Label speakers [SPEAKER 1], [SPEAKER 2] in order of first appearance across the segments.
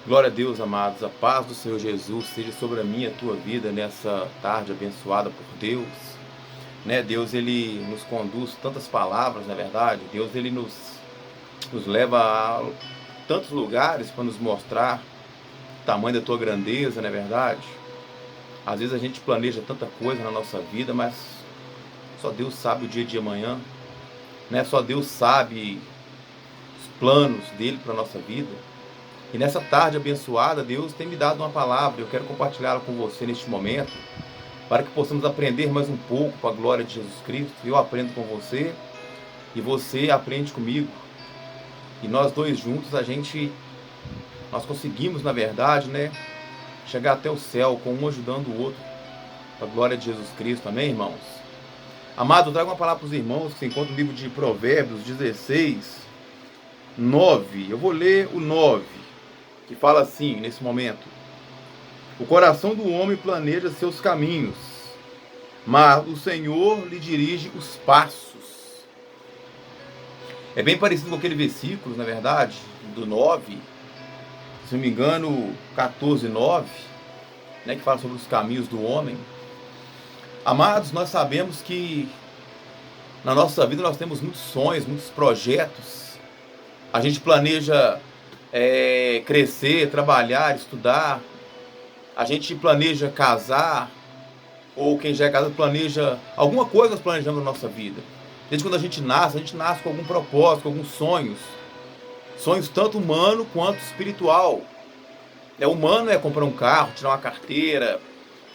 [SPEAKER 1] Glória a Deus, amados. A paz do Senhor Jesus seja sobre a minha e a tua vida nessa tarde abençoada por Deus. Deus, Ele nos conduz tantas palavras, na verdade. Deus, Ele nos leva a tantos lugares para nos mostrar o tamanho da tua grandeza, não é verdade? Às vezes a gente planeja tanta coisa na nossa vida, mas só Deus sabe o dia de amanhã. Só Deus sabe os planos dele para a nossa vida. E nessa tarde abençoada, Deus tem me dado uma palavra. Eu quero compartilhá-la com você neste momento, para que possamos aprender mais um pouco com a glória de Jesus Cristo. Eu aprendo com você e você aprende comigo. E nós dois juntos, nós conseguimos, na verdade, chegar até o céu, com um ajudando o outro, com a glória de Jesus Cristo. Amém, irmãos? Amado, eu trago uma palavra para os irmãos que se encontra no livro de Provérbios 16, 9. Eu vou ler o 9, que fala assim, nesse momento: o coração do homem planeja seus caminhos, mas o Senhor lhe dirige os passos. É bem parecido com aquele versículo, na verdade, do 9, se não me engano, 14, 9, que fala sobre os caminhos do homem. Amados, nós sabemos que na nossa vida nós temos muitos sonhos, muitos projetos. A gente planeja crescer, trabalhar, estudar. A gente planeja casar, ou quem já é casado planeja alguma coisa. Nós planejamos na nossa vida. Desde quando a gente nasce com algum propósito, com alguns sonhos tanto humano quanto espiritual. Humano é comprar um carro, tirar uma carteira,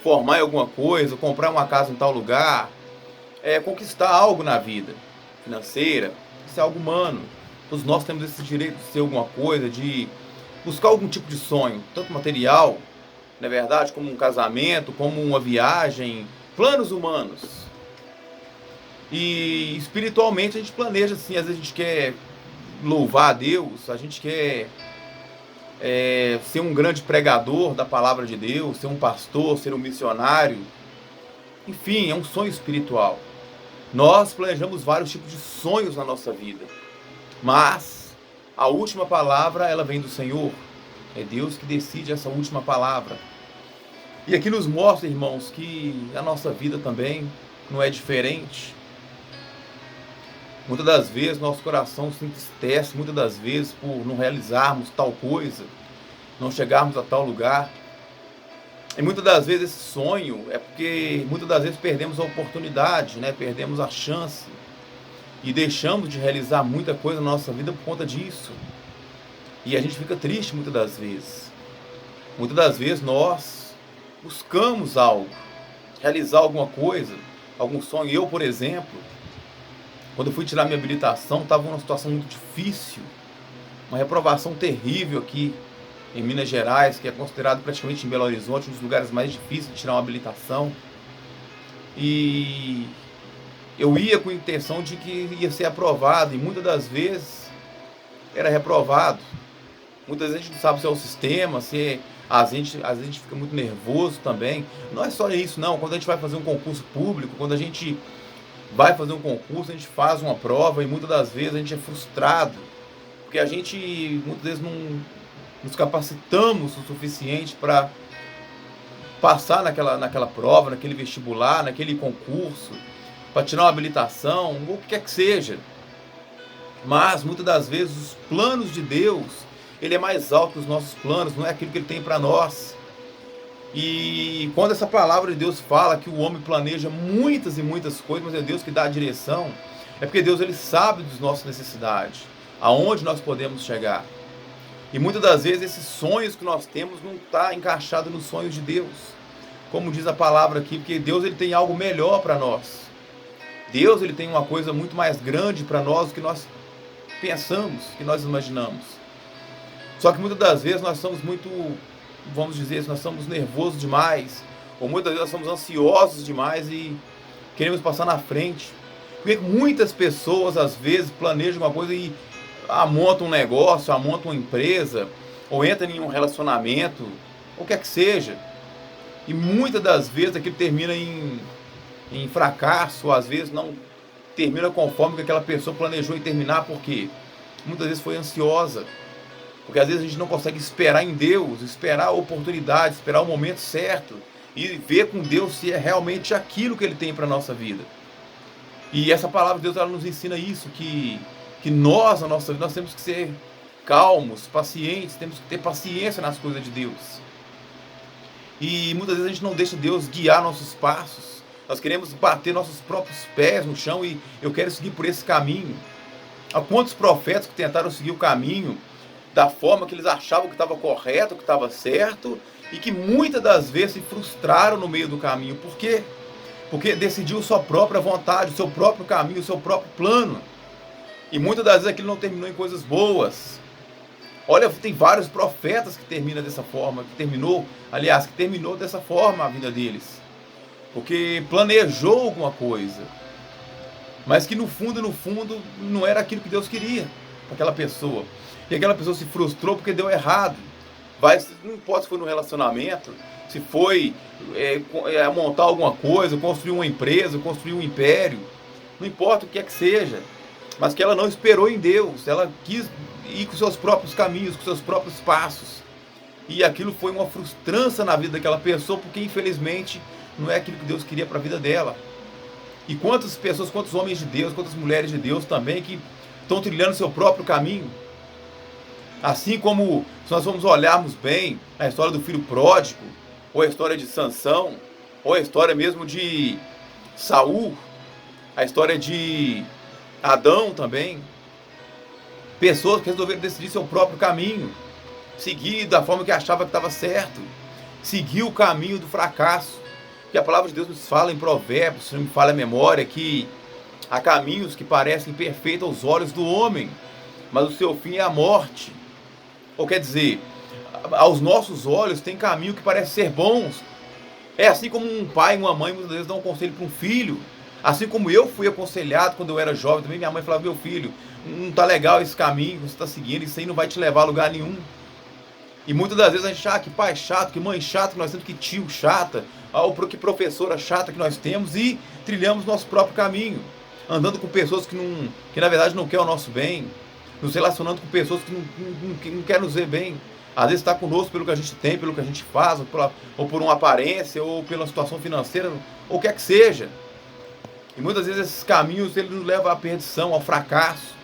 [SPEAKER 1] formar em alguma coisa, comprar uma casa em tal lugar, conquistar algo na vida financeira. Isso é algo humano. Todos nós temos esse direito de ser alguma coisa, de buscar algum tipo de sonho, tanto material, na verdade, como um casamento, como uma viagem, planos humanos. E espiritualmente a gente planeja assim, às vezes a gente quer louvar a Deus, a gente quer ser um grande pregador da palavra de Deus, ser um pastor, ser um missionário. Enfim, é um sonho espiritual. Nós planejamos vários tipos de sonhos na nossa vida, mas a última palavra, ela vem do Senhor. É Deus que decide essa última palavra. E aqui nos mostra, irmãos, que a nossa vida também não é diferente. Muitas das vezes nosso coração se entristece, muitas das vezes por não realizarmos tal coisa, não chegarmos a tal lugar. E muitas das vezes esse sonho é porque muitas das vezes perdemos a oportunidade, perdemos a chance e deixamos de realizar muita coisa na nossa vida por conta disso. E a gente fica triste muitas das vezes. Muitas das vezes nós buscamos algo, realizar alguma coisa, algum sonho. Eu, por exemplo, quando eu fui tirar minha habilitação, estava numa situação muito difícil, uma reprovação terrível aqui em Minas Gerais, que é considerado praticamente em Belo Horizonte um dos lugares mais difíceis de tirar uma habilitação. E eu ia com a intenção de que ia ser aprovado, e muitas das vezes era reprovado. Muitas vezes a gente não sabe se é o sistema, se às vezes a gente fica muito nervoso também. Não é só isso, não. Quando a gente vai fazer um concurso público, quando a gente vai fazer um concurso, a gente faz uma prova e muitas das vezes a gente é frustrado, porque a gente muitas vezes não nos capacitamos o suficiente para passar naquela prova, naquele vestibular, naquele concurso, para tirar uma habilitação, ou o que quer que seja. Mas muitas das vezes os planos de Deus, ele é mais alto que os nossos planos, não é aquilo que ele tem para nós. E quando essa palavra de Deus fala que o homem planeja muitas e muitas coisas, mas é Deus que dá a direção, é porque Deus, ele sabe das nossas necessidades, aonde nós podemos chegar. E muitas das vezes esses sonhos que nós temos não estão encaixados nos sonhos de Deus, como diz a palavra aqui, porque Deus, ele tem algo melhor para nós. Deus, ele tem uma coisa muito mais grande para nós do que nós pensamos, que nós imaginamos. Só que muitas das vezes nós somos muito, vamos dizer, nós somos nervosos demais, ou muitas vezes nós somos ansiosos demais e queremos passar na frente. Porque muitas pessoas às vezes planejam uma coisa e montam um negócio, montam uma empresa, ou entram em um relacionamento, ou o que é que seja, e muitas das vezes aquilo termina em fracasso, ou às vezes não termina conforme que aquela pessoa planejou em terminar, porque muitas vezes foi ansiosa. Porque às vezes a gente não consegue esperar em Deus, esperar a oportunidade, esperar o momento certo e ver com Deus se é realmente aquilo que Ele tem para a nossa vida. E essa palavra de Deus, ela nos ensina isso, que nós, na nossa vida, nós temos que ser calmos, pacientes, temos que ter paciência nas coisas de Deus. E muitas vezes a gente não deixa Deus guiar nossos passos. Nós queremos bater nossos próprios pés no chão e eu quero seguir por esse caminho. Há quantos profetas que tentaram seguir o caminho da forma que eles achavam que estava correto, que estava certo, e que muitas das vezes se frustraram no meio do caminho. Por quê? Porque decidiu sua própria vontade, o seu próprio caminho, o seu próprio plano. E muitas das vezes aquilo não terminou em coisas boas. Olha, tem vários profetas que terminam dessa forma, que terminou dessa forma a vida deles. Porque planejou alguma coisa, mas que no fundo, não era aquilo que Deus queria para aquela pessoa. E aquela pessoa se frustrou porque deu errado. Não importa se foi no relacionamento, se foi montar alguma coisa, construir uma empresa, construir um império, não importa o que é que seja, mas que ela não esperou em Deus, ela quis ir com seus próprios caminhos, com seus próprios passos. E aquilo foi uma frustrança na vida daquela pessoa, porque infelizmente não é aquilo que Deus queria para a vida dela. E quantas pessoas, quantos homens de Deus, quantas mulheres de Deus também que estão trilhando seu próprio caminho. Assim como, se nós vamos olharmos bem a história do filho pródigo, ou a história de Sansão, ou a história mesmo de Saul, a história de Adão também, pessoas que resolveram decidir seu próprio caminho, seguir da forma que achava que estava certo, seguir o caminho do fracasso. Que a palavra de Deus nos fala em Provérbios, se não me falha a memória, que há caminhos que parecem perfeitos aos olhos do homem, mas o seu fim é a morte. Ou quer dizer, aos nossos olhos tem caminho que parece ser bons. É assim como um pai e uma mãe muitas vezes dão um conselho para um filho. Assim como eu fui aconselhado quando eu era jovem também, minha mãe falava: meu filho, não está legal esse caminho que você está seguindo, isso aí não vai te levar a lugar nenhum. E muitas das vezes a gente acha que pai chato, que mãe chata, que nós temos, que tio chata, ou que professora chata que nós temos, e trilhamos nosso próprio caminho, andando com pessoas que na verdade não querem o nosso bem, nos relacionando com pessoas que não querem nos ver bem. Às vezes está conosco pelo que a gente tem, pelo que a gente faz, ou por uma aparência, ou pela situação financeira, ou o que é que seja. E muitas vezes esses caminhos eles nos levam à perdição, ao fracasso.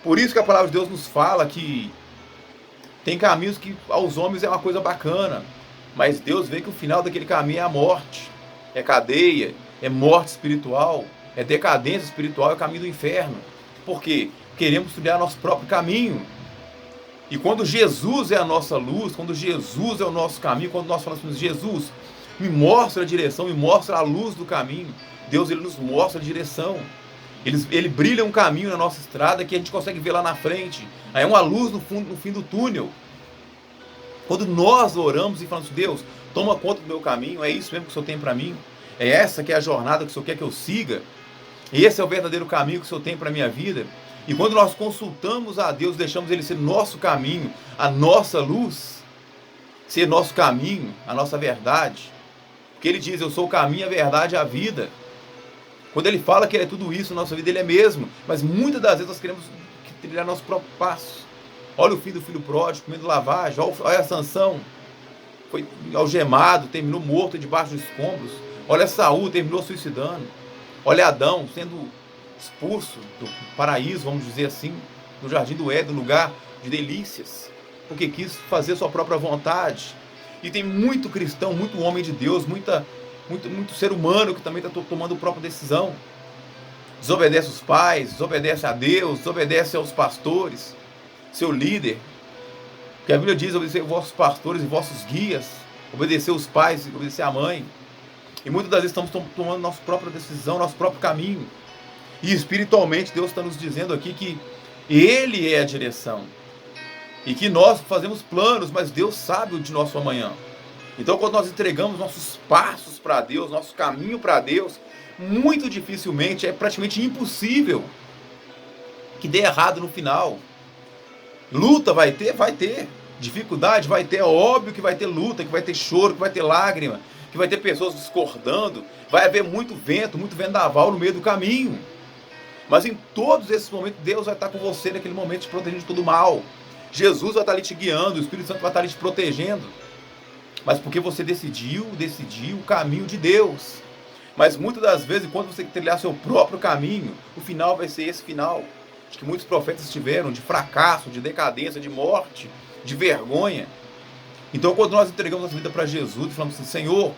[SPEAKER 1] Por isso que a palavra de Deus nos fala que tem caminhos que aos homens é uma coisa bacana, mas Deus vê que o final daquele caminho é a morte, é cadeia, é morte espiritual, é decadência espiritual, é o caminho do inferno. Por quê? Queremos trilhar nosso próprio caminho. E quando Jesus é a nossa luz, quando Jesus é o nosso caminho, quando nós falamos assim: Jesus, me mostra a direção, me mostra a luz do caminho, Deus ele nos mostra a direção. Ele brilha um caminho na nossa estrada que a gente consegue ver lá na frente. Aí é uma luz no fim do túnel. Quando nós oramos e falamos: Deus, toma conta do meu caminho, é isso mesmo que o Senhor tem para mim? É essa que é a jornada que o Senhor quer que eu siga? Esse é o verdadeiro caminho que o Senhor tem para a minha vida? E quando nós consultamos a Deus, deixamos Ele ser nosso caminho, a nossa luz, ser nosso caminho, a nossa verdade. Porque Ele diz: eu sou o caminho, a verdade e a vida. Quando Ele fala que Ele é tudo isso na nossa vida, Ele é mesmo. Mas muitas das vezes nós queremos trilhar nosso próprio passo. Olha o fim do filho pródigo, comendo lavagem. Olha a Sansão, foi algemado, terminou morto debaixo dos escombros. Olha Saul, terminou suicidando. Olha Adão sendo expulso do paraíso, vamos dizer assim, do jardim do Éden, lugar de delícias, porque quis fazer sua própria vontade. E tem muito cristão, muito homem de Deus, muito ser humano que também está tomando a própria decisão. Desobedece os pais, desobedece a Deus, desobedece aos pastores, seu líder. Porque a Bíblia diz: obedecer vossos pastores e vossos guias, obedecer os pais, obedecer a mãe. E muitas das vezes estamos tomando nossa própria decisão, nosso próprio caminho. E espiritualmente Deus está nos dizendo aqui que Ele é a direção. E que nós fazemos planos, mas Deus sabe o de nosso amanhã. Então quando nós entregamos nossos passos para Deus, nosso caminho para Deus, muito dificilmente, é praticamente impossível que dê errado no final. Luta vai ter? Vai ter. Dificuldade vai ter, é óbvio que vai ter luta, que vai ter choro, que vai ter lágrima, que vai ter pessoas discordando, vai haver muito vento, muito vendaval no meio do caminho. Mas em todos esses momentos, Deus vai estar com você naquele momento, te protegendo de todo mal. Jesus vai estar ali te guiando, o Espírito Santo vai estar ali te protegendo. Mas porque você decidiu o caminho de Deus. Mas muitas das vezes, enquanto você trilhar seu próprio caminho, o final vai ser esse final que muitos profetas tiveram, de fracasso, de decadência, de morte, de vergonha. Então, quando nós entregamos nossa vida para Jesus e falamos assim, Senhor,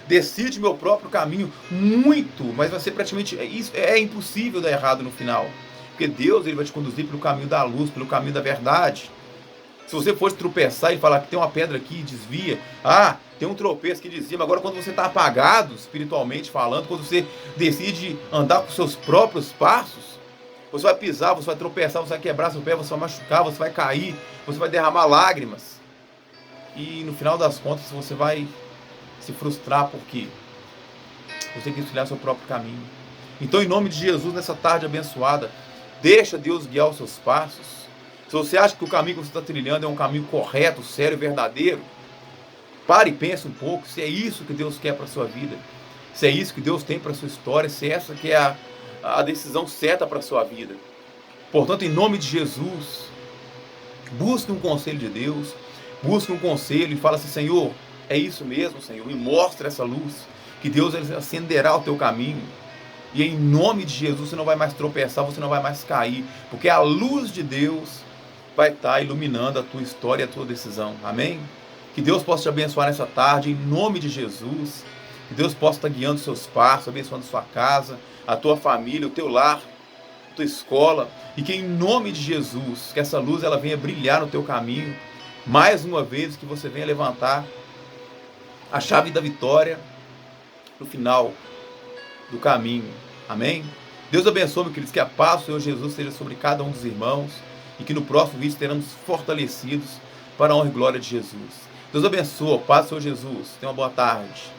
[SPEAKER 1] decide meu próprio caminho, muito, mas vai ser praticamente, isso é impossível dar errado no final. Porque Deus, ele vai te conduzir pelo caminho da luz, pelo caminho da verdade. Se você for tropeçar e falar que tem uma pedra aqui, desvia, tem um tropeço que desvia, mas agora quando você está apagado, espiritualmente falando, quando você decide andar com seus próprios passos, você vai pisar, você vai tropeçar, você vai quebrar seu pé, você vai machucar, você vai cair, você vai derramar lágrimas. E no final das contas você vai se frustrar porque você quis trilhar seu próprio caminho. Então, em nome de Jesus, nessa tarde abençoada, deixa Deus guiar os seus passos. Se você acha que o caminho que você está trilhando é um caminho correto, sério e verdadeiro, pare e pense um pouco se é isso que Deus quer para a sua vida, se é isso que Deus tem para a sua história, se essa que é a decisão certa para a sua vida. Portanto, em nome de Jesus, busque um conselho de Deus, busque um conselho e fala assim, Senhor, é isso mesmo, Senhor, me mostra essa luz, que Deus acenderá o teu caminho. E em nome de Jesus você não vai mais tropeçar, você não vai mais cair, porque a luz de Deus vai estar iluminando a tua história e a tua decisão. Amém? Que Deus possa te abençoar nessa tarde, em nome de Jesus. Que Deus possa estar guiando os seus passos, abençoando a sua casa, a tua família, o teu lar, a tua escola. E que em nome de Jesus, que essa luz ela venha brilhar no teu caminho. Mais uma vez, que você venha levantar a chave da vitória no final do caminho. Amém? Deus abençoe, meu queridos, que a paz do Senhor Jesus seja sobre cada um dos irmãos e que no próximo vídeo teremos fortalecidos para a honra e glória de Jesus. Deus abençoe, paz do Senhor Jesus. Tenha uma boa tarde.